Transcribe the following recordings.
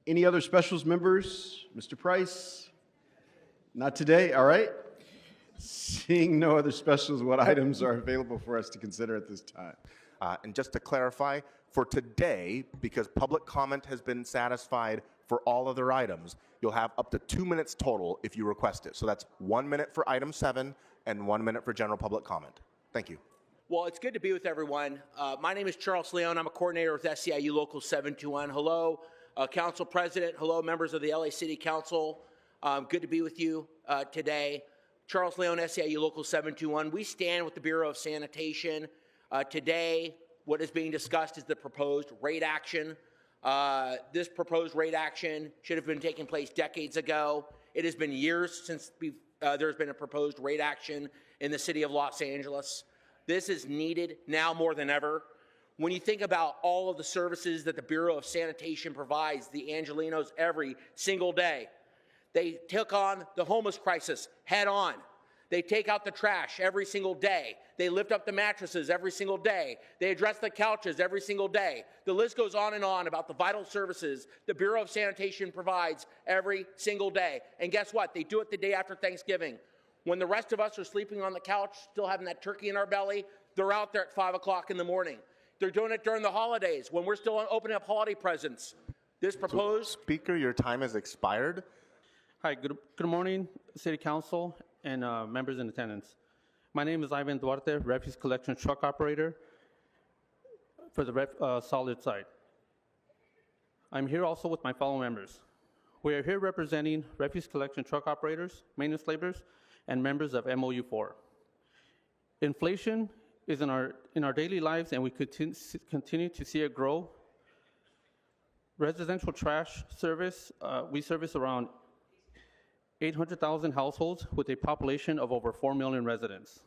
Any other specials, members? Mr. Price? Not today? All right. Seeing no other specials, what items are available for us to consider at this time? And just to clarify, for today, because public comment has been satisfied for all other items, you'll have up to 2 minutes total if you request it. So that's 1 minute for item 7 and 1 minute for general public comment. Thank you. Well, it's good to be with everyone. My name is Charles Leon. I'm a coordinator with SEIU Local 721. Hello, Council President. Hello, members of the LA City Council. Good to be with you today. Charles Leon, SEIU Local 721. We stand with the Bureau of Sanitation. Today, what is being discussed is the proposed rate action. This proposed rate action should have been taking place decades ago. It has been years since there's been a proposed rate action in the city of Los Angeles. This is needed now more than ever. When you think about all of the services that the Bureau of Sanitation provides the Angelenos every single day, they took on the homeless crisis head on. They take out the trash every single day. They lift up the mattresses every single day. They address the couches every single day. The list goes on and on about the vital services the Bureau of Sanitation provides every single day. And guess what? They do it the day after Thanksgiving. When the rest of us are sleeping on the couch, still having that turkey in our belly, they're out there at 5 o'clock in the morning. They're doing it during the holidays when we're still opening up holiday presents. This proposed... So, Speaker, your time has expired. Hi, good morning, City Council and members in attendance. My name is Ivan Duarte, refuse collection truck operator for the solid side. I'm here also with my fellow members. We are here representing refuse collection truck operators, maintenance laborers, and members of MOU4. Inflation is in our daily lives, and we continue to see it grow. Residential trash service, we service around 800,000 households with a population of over 4 million residents.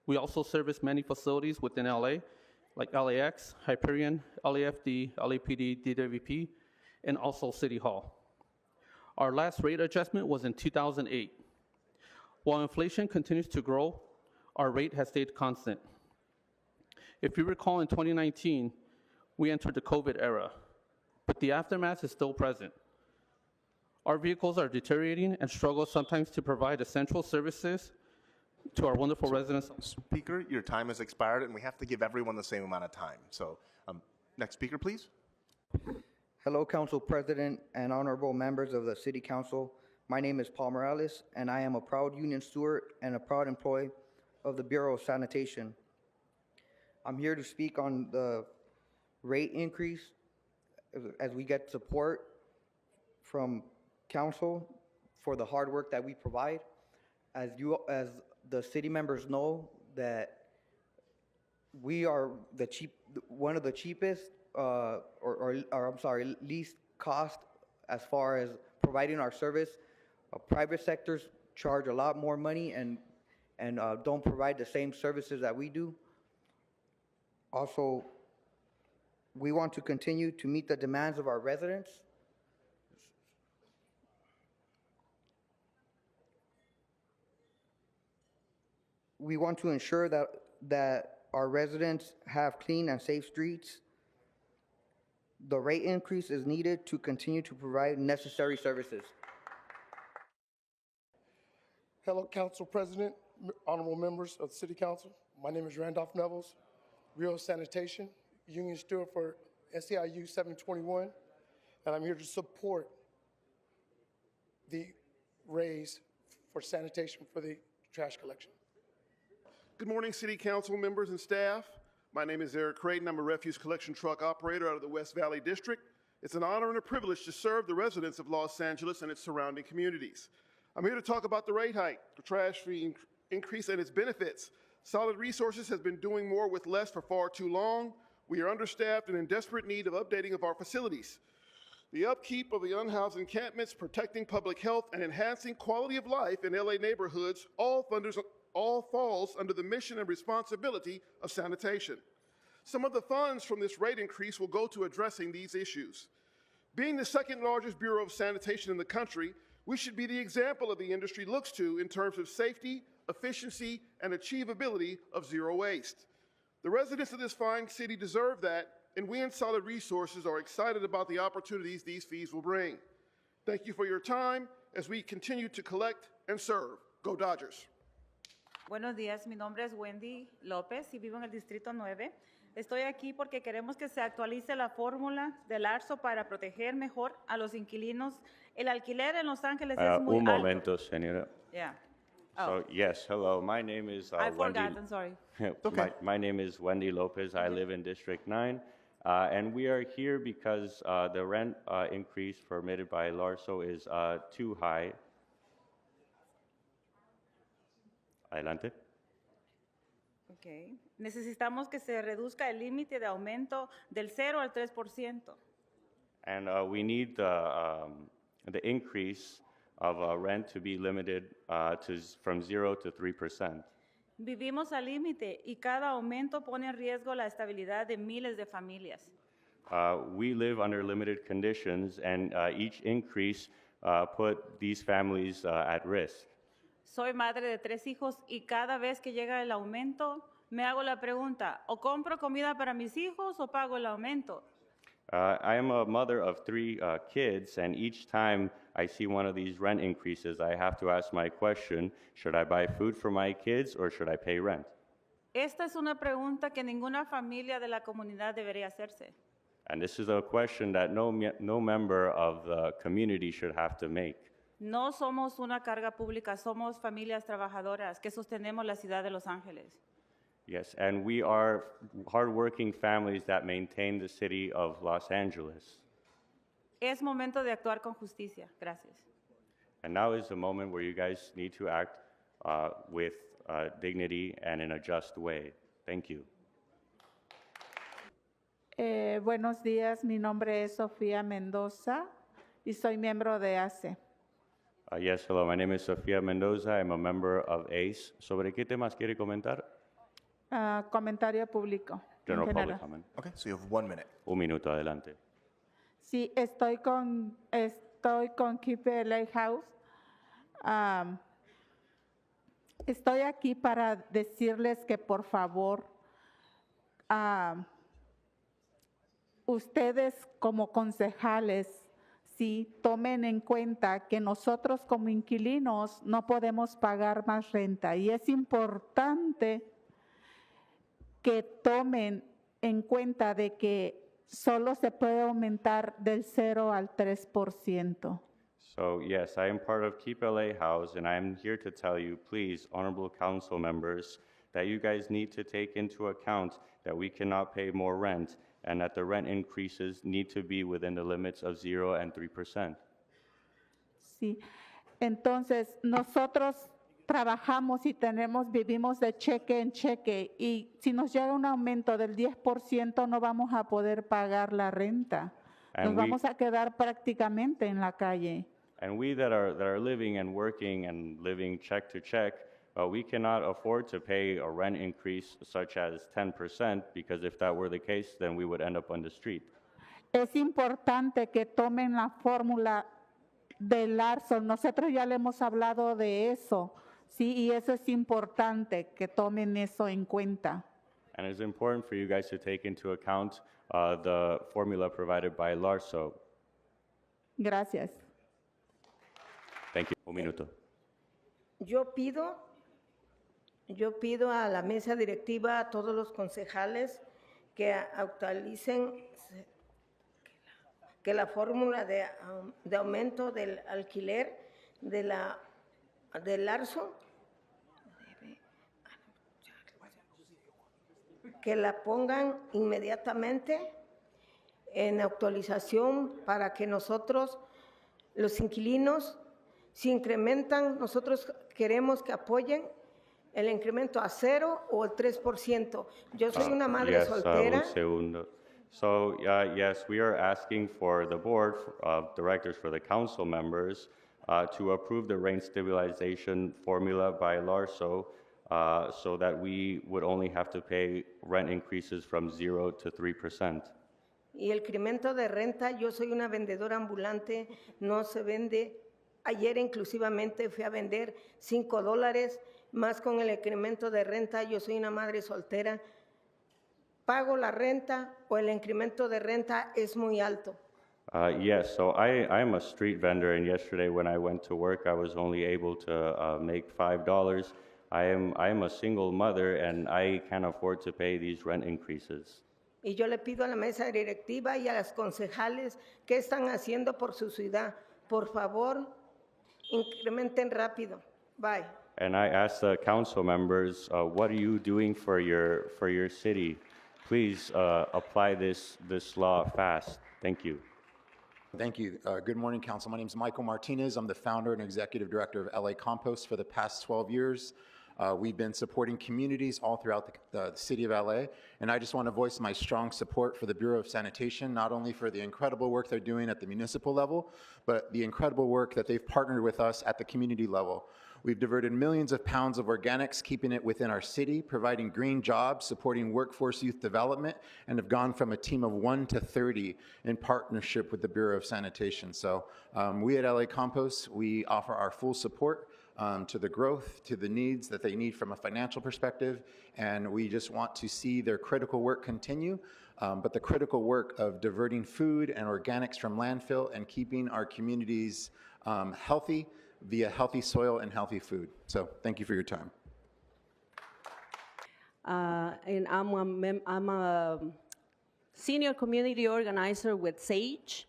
We also service many facilities within LA, like LAX, Hyperion, LAFD, LAPD, DWP, and also City Hall. Our last rate adjustment was in 2008. While inflation continues to grow, our rate has stayed constant. If you recall, in 2019, we entered the COVID era, but the aftermath is still present. Our vehicles are deteriorating and struggle sometimes to provide essential services to our wonderful residents. Speaker, your time has expired, and we have to give everyone the same amount of time. So, next speaker, please. Hello, Council President and honorable members of the City Council. My name is Paul Morales, and I am a proud union steward and a proud employee of the Bureau of Sanitation. I'm here to speak on the rate increase as we get support from Council for the hard work that we provide. As the city members know, that we are one of the cheapest, least cost as far as providing our service. Private sectors charge a lot more money and don't provide the same services that we do. Also, we want to continue to meet the demands of our residents. We want to ensure that our residents have clean and safe streets. The rate increase is needed to continue to provide necessary services. Hello, Council President, honorable members of the City Council. My name is Randolph Nevels, Bureau of Sanitation, Union Steward for SEIU 721, and I'm here to support the raise for sanitation for the trash collection. Good morning, City Council members and staff. My name is Eric Creighton. I'm a refuse collection truck operator out of the West Valley District. It's an honor and a privilege to serve the residents of Los Angeles and its surrounding communities. I'm here to talk about the rate hike, the trash fee increase, and its benefits. Solid Resources has been doing more with less for far too long. We are understaffed and in desperate need of updating of our facilities. The upkeep of the unhoused encampments, protecting public health, and enhancing quality of life in LA neighborhoods all falls under the mission and responsibility of sanitation. Some of the funds from this rate increase will go to addressing these issues. Being the second largest Bureau of Sanitation in the country, we should be the example of the industry looks to in terms of safety, efficiency, and achievability of zero waste. The residents of this fine city deserve that, and we in Solid Resources are excited about the opportunities these fees will bring. Thank you for your time as we continue to collect and serve. Go Dodgers. Buenos días, mi nombre es Wendy López y vivo en el Distrito 9. Estoy aquí porque queremos que se actualice la fórmula del ARSO para proteger mejor a los inquilinos. El alquiler en Los Ángeles es muy Un alto. momento, señora. Yeah. So, yes, hello, my name is I Wendy. forgot, I'm sorry. My name is Wendy Lopez. I live in District 9. And we are here because the rent increase permitted by LARSO is too high. Adelante. Okay. Necesitamos que se reduzca el límite de aumento del 0 al 3%. And we need the increase of rent to be limited from 0 to 3%. Vivimos al límite y cada aumento pone en riesgo la estabilidad de miles de familias. We live under limited conditions, and each increase put these families at risk. Soy madre de 3 hijos y cada vez que llega el aumento me hago la pregunta, ¿o compro comida para mis hijos o pago el aumento? I am a mother of 3 kids, and each time I see one of these rent increases, I have to ask my question, should I buy food for my kids or should I pay rent? Esta es una pregunta que ninguna familia de la comunidad debería hacerse. And this is a question that no member of the community should have to make. No somos una carga pública, somos familias trabajadoras que sostenemos la ciudad de Los Ángeles. Yes, and we are hardworking families that maintain the city of Los Angeles. Es momento de actuar con justicia. Gracias. And now is the moment where you guys need to act with dignity and in a just way. Thank you. Buenos días, mi nombre es Sofía Mendoza y soy miembro de ACE. Yes, hello, my name is Sofía Mendoza. I'm a member of ACE. ¿Sobre qué temas quiere comentar? Comentario público. en General general. public comment. Okay, so you have 1 minute. Un minuto, adelante. Sí, estoy con Keep LA House. Estoy aquí para decirles que por favor, ustedes como concejales, sí, tomen en cuenta que nosotros como inquilinos no podemos pagar más renta y es importante que tomen en cuenta de que solo se puede aumentar del 0 al 3%. So yes, I am part of Keep LA House, and I'm here to tell you, please, honorable council members, that you guys need to take into account that we cannot pay more rent and that the rent increases need to be within the limits of 0 and 3%. Sí, entonces nosotros trabajamos y vivimos de cheque en cheque y si nos llega un aumento del 10% no vamos a poder pagar la renta. Nos vamos a quedar prácticamente en la calle. And we that are living and working and living check to check, we cannot afford to pay a rent increase such as 10%, because if that were the case, then we would end up on the street. Es importante que tomen la fórmula del ARSO. Nosotros ya le hemos hablado de eso, sí, y eso es importante que tomen eso en cuenta. And it's important for you guys to take into account the formula provided by LARSO. Gracias. Thank you. Un minuto. Yo pido a la mesa directiva, a todos los concejales, que actualicen que la fórmula de aumento del alquiler del ARSO, que la pongan inmediatamente en actualización para que nosotros, los inquilinos, si incrementan, nosotros queremos que apoyen el incremento a 0 o el 3%. Yo soy una madre soltera. Un segundo. So, yes, we are asking for the board of directors, for the council members, to approve the rent stabilization formula by LARSO, so that we would only have to pay rent increases from 0 to 3%. Y el incremento de renta, yo soy una vendedora ambulante, no se vende. Ayer inclusivamente fui a vender $5, más con el incremento de renta. Yo soy una madre soltera. pago la renta o el incremento de renta es muy alto. Yes, so I'm a street vendor, and yesterday when I went to work, I was only able to make $5. I am a single mother, and I can't afford to pay these rent increases. Y yo le pido a la mesa directiva y a las concejales qué están haciendo por su ciudad. Por favor, incrementen rápido. Bye. And I asked the council members, what are you doing for your city? Please apply this law fast. Thank you. Thank you. Good morning, Council. My name is Michael Martinez. I'm the founder and executive director of LA Compost for the past 12 years. We've been supporting communities all throughout the city of LA, and I just want to voice my strong support for the Bureau of Sanitation, not only for the incredible work they're doing at the municipal level, but the incredible work that they've partnered with us at the community level. We've diverted millions of pounds of organics, keeping it within our city, providing green jobs, supporting workforce youth development, and have gone from a team of 1 to 30 in partnership with the Bureau of Sanitation. So we at LA Compost, we offer our full support to the growth, to the needs that they need from a financial perspective, and we just want to see their critical work continue, but the critical work of diverting food and organics from landfill and keeping our communities healthy via healthy soil and healthy food. So thank you for your time. And I'm a senior community organizer with SAGE,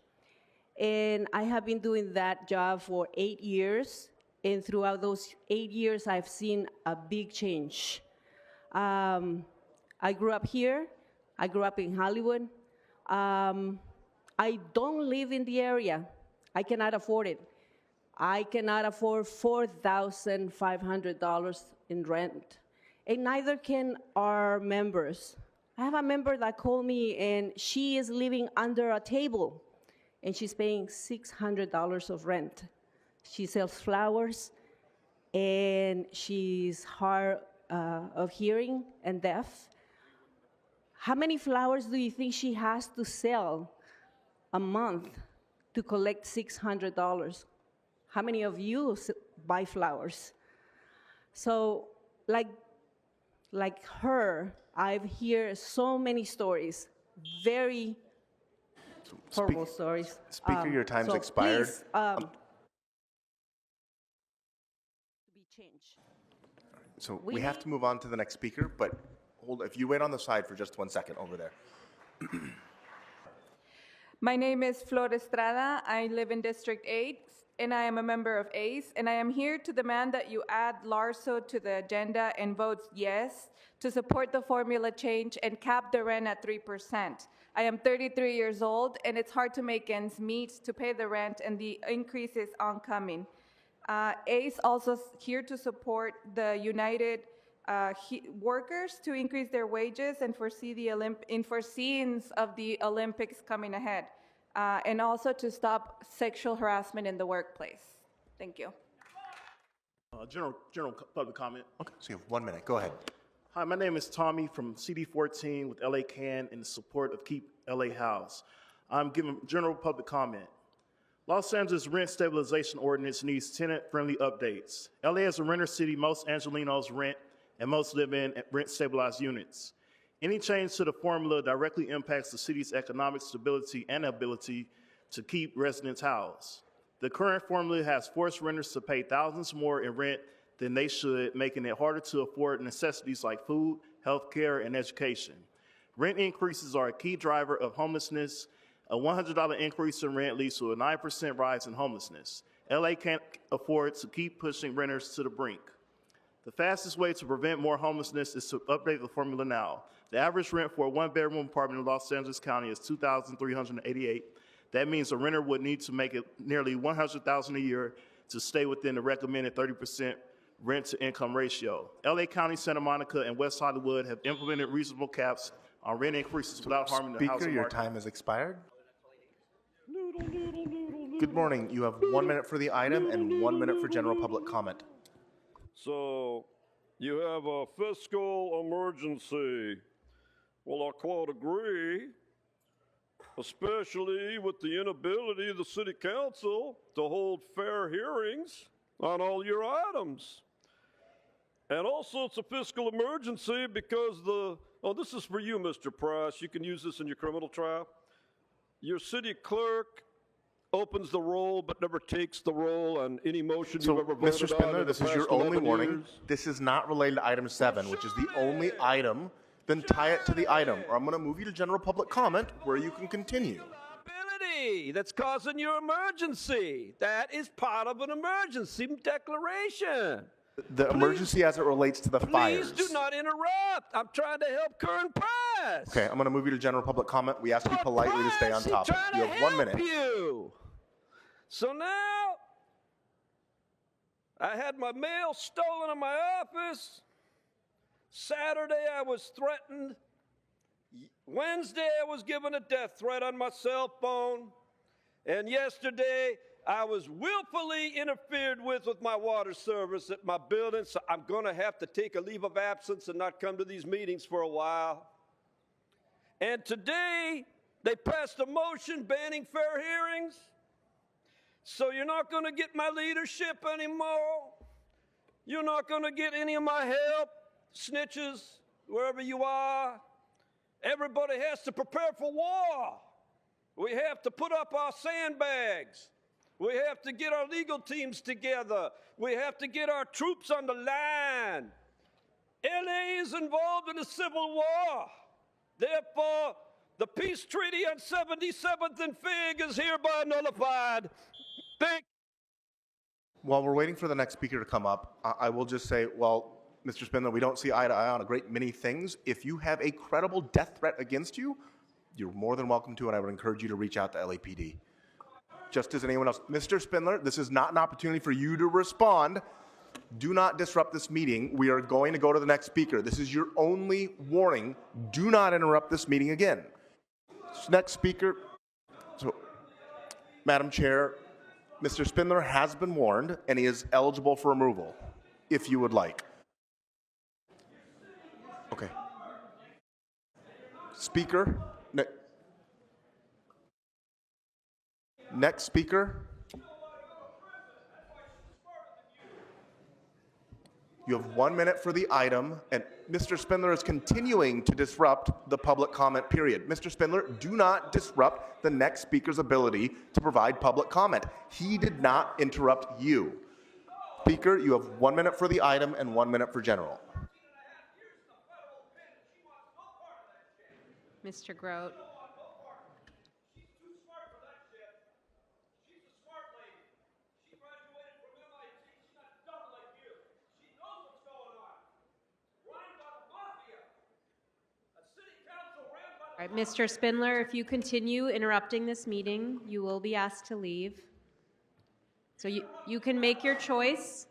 and I have been doing that job for 8 years. And throughout those 8 years, I've seen a big change. I grew up here. I grew up in Hollywood. I don't live in the area. I cannot afford it. I cannot afford $4,500 in rent. And neither can our members. I have a member that called me, and she is living under a table, and she's paying $600 of rent. She sells flowers, and she's hard of hearing and deaf. How many flowers do you think she has to sell a month to collect $600? How many of you buy flowers? So, like her, I've heard so many stories, very horrible stories. Speaker, your time's so expired. Please, change. So we have to move on to the next speaker, but hold, if you wait on the side for just 1 second over there. My name is Flor Estrada. I live in District 8, and I am a member of ACE, and I am here to demand that you add LARSO to the agenda and vote yes to support the formula change and cap the rent at 3%. I am 33 years old, and it's hard to make ends meet to pay the rent, and the increase is oncoming. ACE also here to support the United workers to increase their wages and foresee the foreseeings of the Olympics coming ahead, and also to stop sexual harassment in the workplace. Thank you. General public comment. Okay, so you have 1 minute. Go ahead. Hi, my name is Tommy from CD14 with LA Can in support of Keep LA House. I'm giving general public comment. Los Angeles rent stabilization ordinance needs tenant-friendly updates. LA is a renter city. Most Angelenos rent and most live in rent-stabilized units. Any change to the formula directly impacts the city's economic stability and ability to keep residents housed. The current formula has forced renters to pay thousands more in rent than they should, making it harder to afford necessities like food, health care, and education. Rent increases are a key driver of homelessness. A $100 increase in rent leads to a 9% rise in homelessness. LA can't afford to keep pushing renters to the brink. The fastest way to prevent more homelessness is to update the formula now. The average rent for a one-bedroom apartment in Los Angeles County is $2,388. That means a renter would need to make it nearly $100,000 a year to stay within the recommended 30% rent-to-income ratio. LA County, Santa Monica, and West Hollywood have implemented reasonable caps on rent increases without harming the housing market. Speaker, your time has expired. Good morning. You have 1 minute for the item and 1 minute for general public comment. So you have a fiscal emergency. Well, I quite agree, especially with the inability of the city council to hold fair hearings on all your items. And also it's a fiscal emergency because the Oh, this is for you, Mr. Price. You can use this in your criminal trial. Your city clerk opens the roll but never takes the roll on any motion So, you've ever voted Mr. on Spindler, in this the is your past only 11 warning. years. This is not related to item 7, which is the only item. Then tie it to the item, or I'm going to move you to general public comment where you can continue. Liability that's causing your emergency. That is part of an emergency declaration. The emergency as it relates to the fires. Please do not interrupt. I'm trying to help Kern Price. Okay, I'm going to move you to general public comment. We ask you politely to stay on topic. You have 1 minute. You. So now, I had my mail stolen in my office. Saturday, I was threatened. Wednesday, I was given a death threat on my cell phone. And yesterday, I was willfully interfered with my water service at my building, so I'm going to have to take a leave of absence and not come to these meetings for a while. And today, they passed a motion banning fair hearings. So you're not going to get my leadership anymore. You're not going to get any of my help, snitches, wherever you are. Everybody has to prepare for war. We have to put up our sandbags. We have to get our legal teams together. We have to get our troops on the line. LA is involved in a civil war. Therefore, the peace treaty on 77th and Fig is hereby nullified. While we're waiting for the next speaker to come up, I will just say, well, Mr. Spindler, we don't see eye to eye on a great many things. If you have a credible death threat against you, you're more than welcome to, and I would encourage you to reach out to LAPD. Just as anyone else. Mr. Spindler, this is not an opportunity for you to respond. Do not disrupt this meeting. We are going to go to the next speaker. This is your only warning. Do not interrupt this meeting again. Next speaker. So, Madam Chair, Mr. Spindler has been warned, and he is eligible for removal, if you would like. Okay. Speaker. Next speaker. You have 1 minute for the item, and Mr. Spindler is continuing to disrupt the public comment period. Mr. Spindler, do not disrupt the next speaker's ability to provide public comment. He did not interrupt you. Speaker, you have 1 minute for the item and 1 minute for general. Mr. Grote. All right, Mr. Spindler, if you continue interrupting this meeting, you will be asked to leave. So you can make your choice.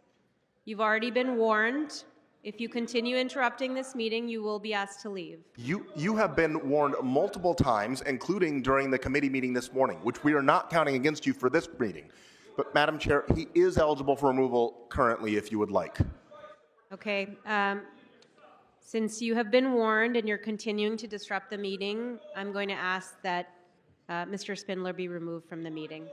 You've already been warned. If you continue interrupting this meeting, you will be asked to leave. You have been warned multiple times, including during the committee meeting this morning, which we are not counting against you for this meeting. But Madam Chair, he is eligible for removal currently if you would like. Okay. Since you have been warned and you're continuing to disrupt the meeting, I'm going to ask that Mr. Spindler be removed from the meeting.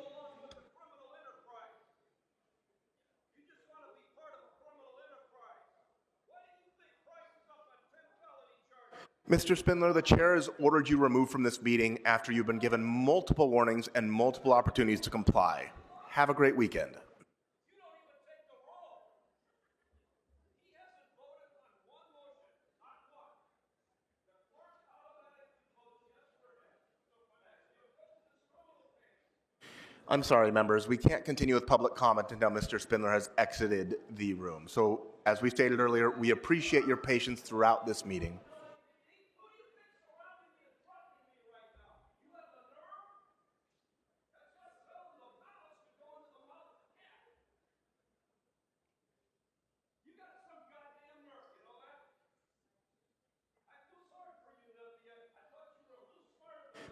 Mr. Spindler, the chair has ordered you removed from this meeting after you've been given multiple warnings and multiple opportunities to comply. Have a great weekend. I'm sorry, members. We can't continue with public comment until Mr. Spindler has exited the room. So, as we stated earlier, we appreciate your patience throughout this meeting.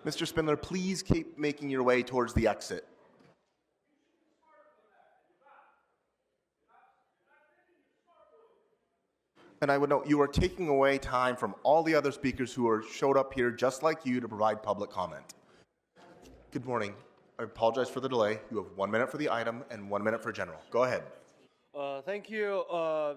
Mr. Spindler, please keep making your way towards the exit. And I would note you are taking away time from all the other speakers who showed up here just like you to provide public comment. Good morning. I apologize for the delay. You have 1 minute for the item and 1 minute for general. Go ahead. Thank you.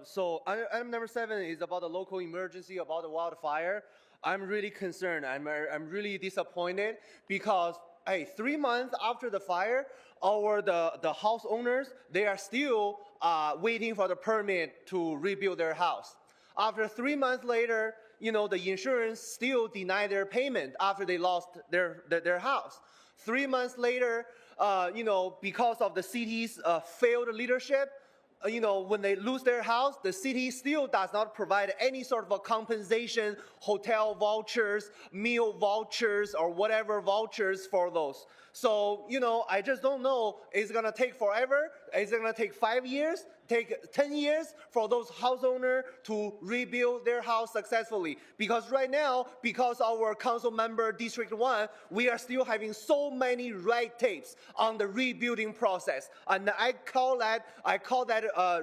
So item number 7 is about the local emergency, about the wildfire. I'm really concerned. I'm really disappointed because, hey, 3 months after the fire, the house owners, they are still waiting for the permit to rebuild their house. After 3 months later, the insurance still denied their payment after they lost their house. 3 months later, because of the city's failed leadership, when they lose their house, the city still does not provide any sort of a compensation, hotel vouchers, meal vouchers, or whatever vouchers for those. So, I just don't know, is it gonna take forever? Is it gonna take 5 years? Take 10 years for those house owners to rebuild their house successfully? Because right now, because our council member District 1, we are still having so many red tapes on the rebuilding process. And I call that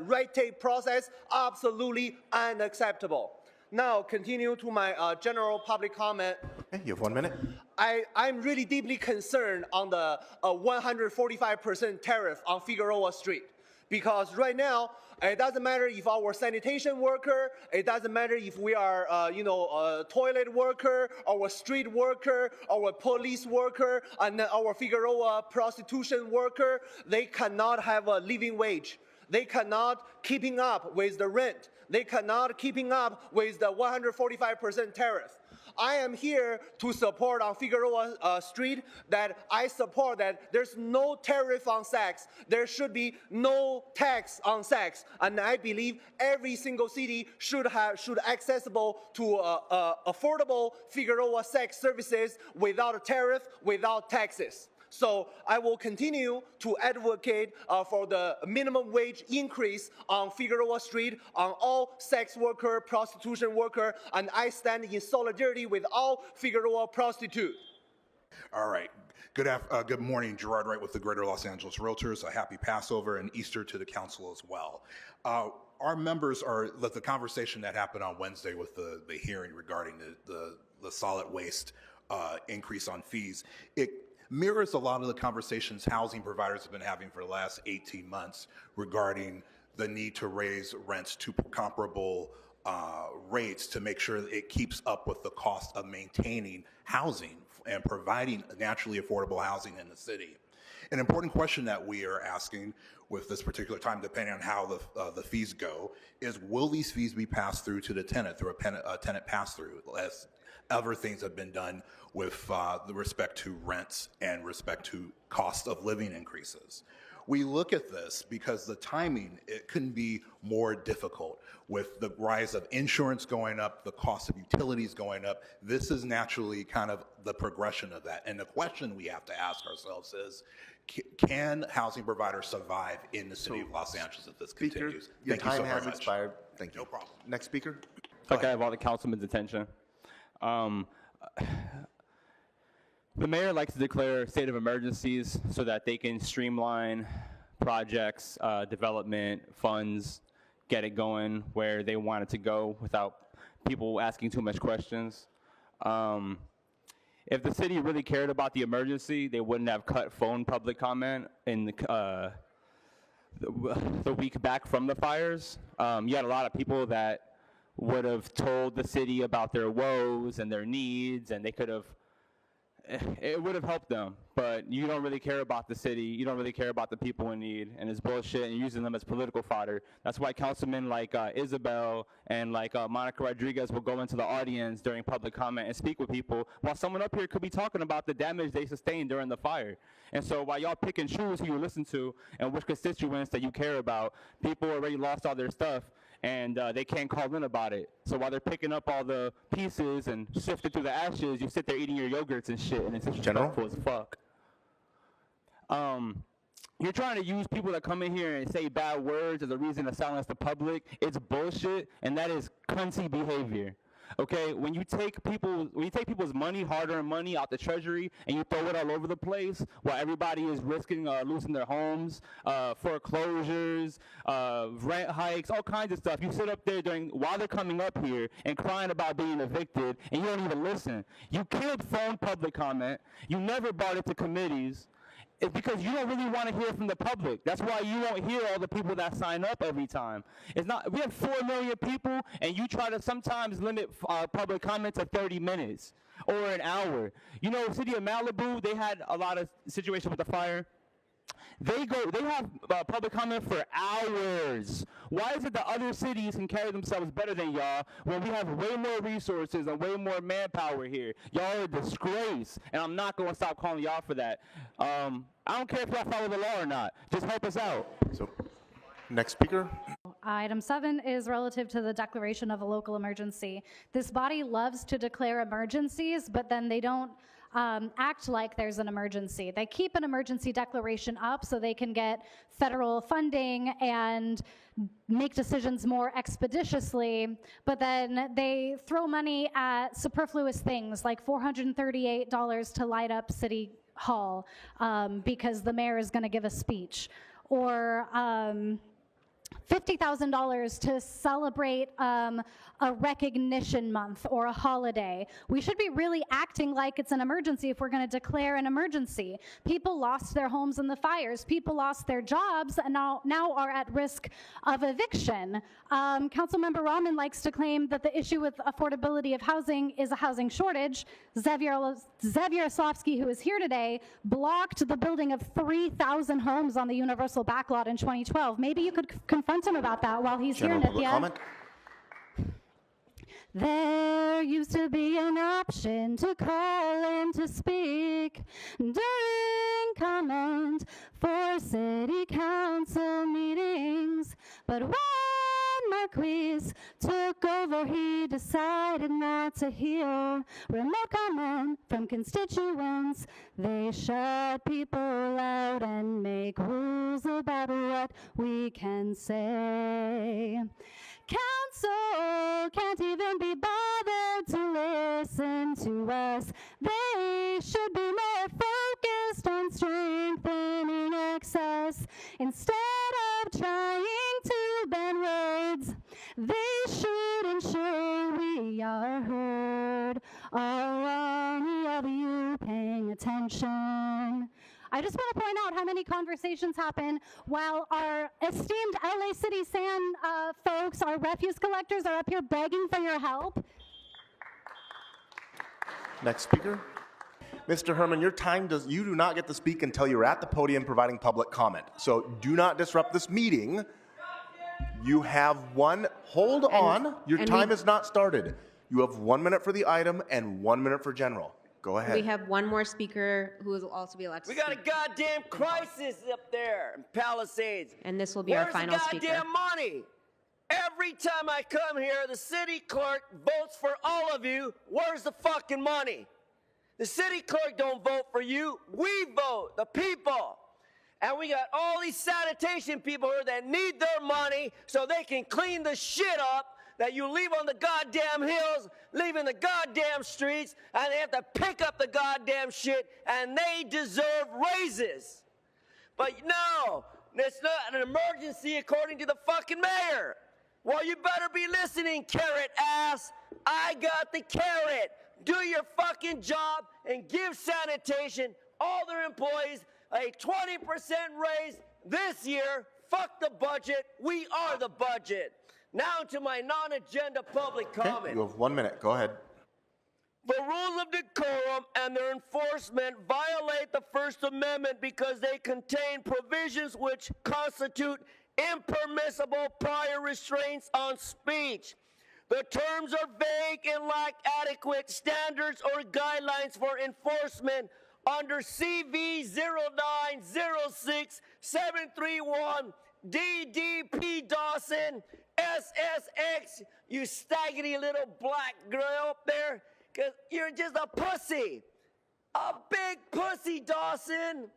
red tape process absolutely unacceptable. Now, continue to my general public comment. Okay, you have 1 minute. I'm really deeply concerned on the 145% tariff on Figueroa Street. Because right now, it doesn't matter if our sanitation worker, it doesn't matter if we are, a toilet worker, or a street worker, or a police worker, and our Figueroa prostitution worker, they cannot have a living wage. They cannot keeping up with the rent. They cannot keeping up with the 145% tariff. I am here to support on Figueroa Street that I support that there's no tariff on sex. There should be no tax on sex. And I believe every single city should accessible to affordable Figueroa sex services without a tariff, without taxes. So I will continue to advocate for the minimum wage increase on Figueroa Street, on all sex worker, prostitution worker, and I stand in solidarity with all Figueroa prostitutes. All right. Good morning, Gerard Wright with the Greater Los Angeles Realtors. A happy Passover and Easter to the council as well. Our members the conversation that happened on Wednesday with the hearing regarding the solid waste increase on fees, it mirrors a lot of the conversations housing providers have been having for the last 18 months regarding the need to raise rents to comparable rates to make sure that it keeps up with the cost of maintaining housing and providing naturally affordable housing in the city. An important question that we are asking with this particular time, depending on how the fees go, is will these fees be passed through to the tenant through a tenant pass-through, as other things have been done with the respect to rents and respect to cost of living increases. We look at this because the timing, it couldn't be more difficult with the rise of insurance going up, the cost of utilities going up. This is naturally kind of the progression of that. And the question we have to ask ourselves is, can housing providers survive in the city of Los Angeles if this continues? Your Thank you time so very has much. expired. Thank you. No problem. Next speaker. Okay, I have all the councilman's attention. The mayor likes to declare state of emergencies so that they can streamline projects, development, funds, get it going where they want it to go without people asking too much questions. If the city really cared about the emergency, they wouldn't have cut phone public comment in the week back from the fires. You had a lot of people that would have told the city about their woes and their needs, and they could have, it would have helped them. But you don't really care about the city. You don't really care about the people in need, and it's bullshit, and you're using them as political fodder. That's why councilmen like Isabel and like Monica Rodriguez will go into the audience during public comment and speak with people, while someone up here could be talking about the damage they sustained during the fire. And so while y'all pick and choose who you listen to and which constituents that you care about, people already lost all their stuff, and they can't call in about it. So while they're picking up all the pieces and sifting through the ashes, you sit there eating your yogurts and shit, and it's disrespectful as fuck. You're trying to use people that come in here and say bad words as a reason to silence the public. It's bullshit, and that is cunty behavior. Okay, when you take people's money, hard-earned money, out the treasury, and you throw it all over the place while everybody is risking losing their homes, foreclosures, rent hikes, all kinds of stuff. You sit up there while they're coming up here and crying about being evicted, and you don't even listen. You killed phone public comment. You never brought it to committees. is because you don't really want to hear from the public. That's why you won't hear all the people that sign up every time. It's not. We have 4 million people, and you try to sometimes limit public comment to 30 minutes or an hour. You know, city of Malibu, they had a lot of situations with the fire. They have public comment for hours. Why is it that other cities can carry themselves better than y'all when we have way more resources and way more manpower here? Y'all are a disgrace, and I'm not going to stop calling y'all for that. I don't care if y'all follow the law or not. Just help us out. So, next speaker. Item 7 is relative to the declaration of a local emergency. This body loves to declare emergencies, but then they don't act like there's an emergency. They keep an emergency declaration up so they can get federal funding and make decisions more expeditiously, but then they throw money at superfluous things like $438 to light up City Hall because the mayor is going to give a speech, or $50,000 to celebrate a recognition month or a holiday. We should be really acting like it's an emergency if we're going to declare an emergency. People lost their homes in the fires. People lost their jobs and now are at risk of eviction. Councilmember Rahman likes to claim that the issue with affordability of housing is a housing shortage. Xavier Osofsky, who is here today, blocked the building of 3,000 homes on the Universal Backlot in 2012. Maybe you could confront him about that while he's General here, public Nithya. comment. There used to be an option to call in to speak during comment for city council meetings, but when Marquise took over, he decided not to hear remote comment from constituents. They shut people out and make rules about what we can say. Council can't even be bothered to listen to us. They should be more focused on strengthening access instead of trying to bend words. They should ensure we are heard. Are any of you paying attention? I just want to point out how many conversations happen while our esteemed LA City San folks, our refuse collectors, are up here begging for your help. Next speaker. Mr. Herman, your time you do not get to speak until you're at the podium providing public comment. So do not disrupt this meeting. You have hold on. Your time has not started. You have 1 minute for the item and 1 minute for general. Go ahead. We have one more speaker who will also be allowed to We speak. got a goddamn crisis up there in Palisades. And this will be our final Where's the speaker. goddamn money? Every time I come here, the city clerk votes for all of you. Where's the fucking money? The city clerk don't vote for you. We vote, the people. And we got all these sanitation people here that need their money so they can clean the shit up that you leave on the goddamn hills, leave in the goddamn streets, and they have to pick up the goddamn shit, and they deserve raises. But no, it's not an emergency according to the fucking mayor. Well, you better be listening, carrot ass. I got the carrot. Do your fucking job and give sanitation, all their employees, a 20% raise this year. Fuck the budget. We are the budget. Now to my non-agenda public comment. Okay, you have 1 minute. Go ahead. The rules of decorum and their enforcement violate the First Amendment because they contain provisions which constitute impermissible prior restraints on speech. The terms are vague and lack adequate standards or guidelines for enforcement under CV 0906731 DDP Dawson SSX, you staggity little black girl up there, because you're just a pussy. A big pussy, Dawson.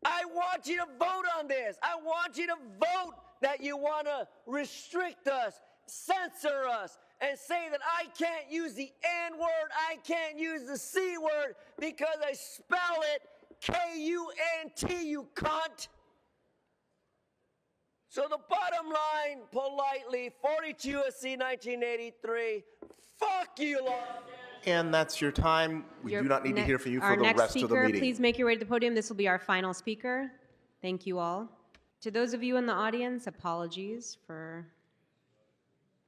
I want you to vote on this. I want you to vote that you want to restrict us, censor us, and say that I can't use the N word, I can't use the C word because I spell it K-U-N-T, you cunt. So the bottom line, politely, 42 U.S.C. 1983, fuck you, Los Angeles. And that's your time. We do not need to hear from you for the rest of the meeting. Please make your way to the podium. This will be our final speaker. Thank you all. To those of you in the audience, apologies for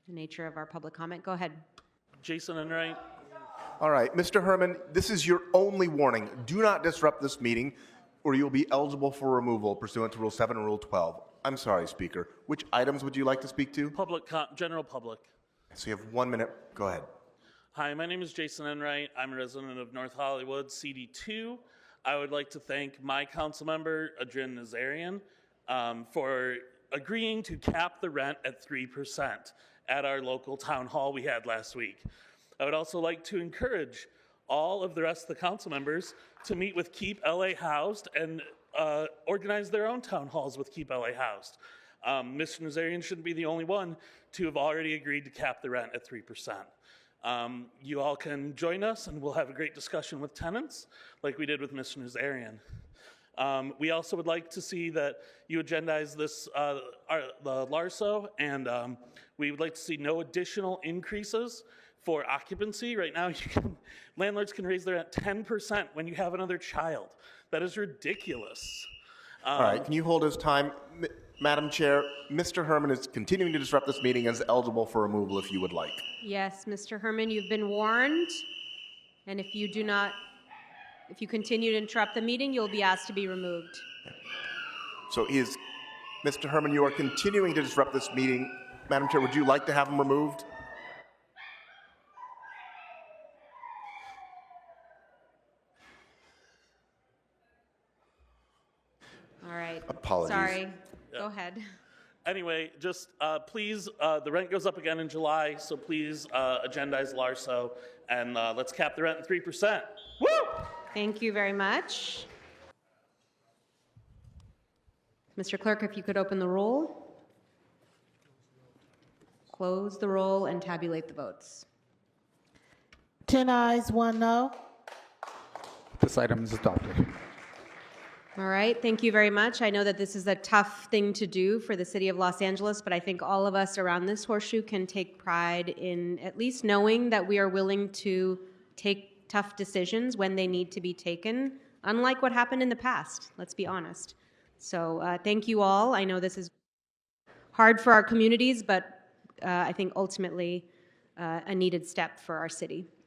the nature of our public comment. Go ahead. Jason Enright. All right, Mr. Herman, this is your only warning. Do not disrupt this meeting or you'll be eligible for removal pursuant to Rule 7 and Rule 12. I'm sorry, Speaker. Which items would you like to speak to? General public. So you have 1 minute. Go ahead. Hi, my name is Jason Enright. I'm a resident of North Hollywood, CD2. I would like to thank my council member, Adrian Nazarian, for agreeing to cap the rent at 3% at our local town hall we had last week. I would also like to encourage all of the rest of the council members to meet with Keep LA Housed and organize their own town halls with Keep LA Housed. Mr. Nazarian shouldn't be the only one to have already agreed to cap the rent at 3%. You all can join us and we'll have a great discussion with tenants like we did with Mr. Nazarian. We also would like to see that you agendize this, the LARSO, and we would like to see no additional increases for occupancy. Right now, landlords can raise their rent 10% when you have another child. That is ridiculous. All right, can you hold his time? Madam Chair, Mr. Herman is continuing to disrupt this meeting and is eligible for removal if you would like. Yes, Mr. Herman, you've been warned. And if you continue to interrupt the meeting, you'll be asked to be removed. So Mr. Herman, you are continuing to disrupt this meeting. Madam Chair, would you like to have him removed? All right. Apologies. Sorry. Go ahead. Anyway, just please, the rent goes up again in July, so please agendize LARSO, and let's cap the rent at 3%. Woo! Thank you very much. Mr. Clerk, if you could open the roll, close the roll, and tabulate the votes. 10 ayes, 1 no. This item is adopted. All right, thank you very much. I know that this is a tough thing to do for the city of Los Angeles, but I think all of us around this horseshoe can take pride in at least knowing that we are willing to take tough decisions when they need to be taken, unlike what happened in the past, let's be honest. So thank you all. I know this is hard for our communities, but I think ultimately a needed step for our city.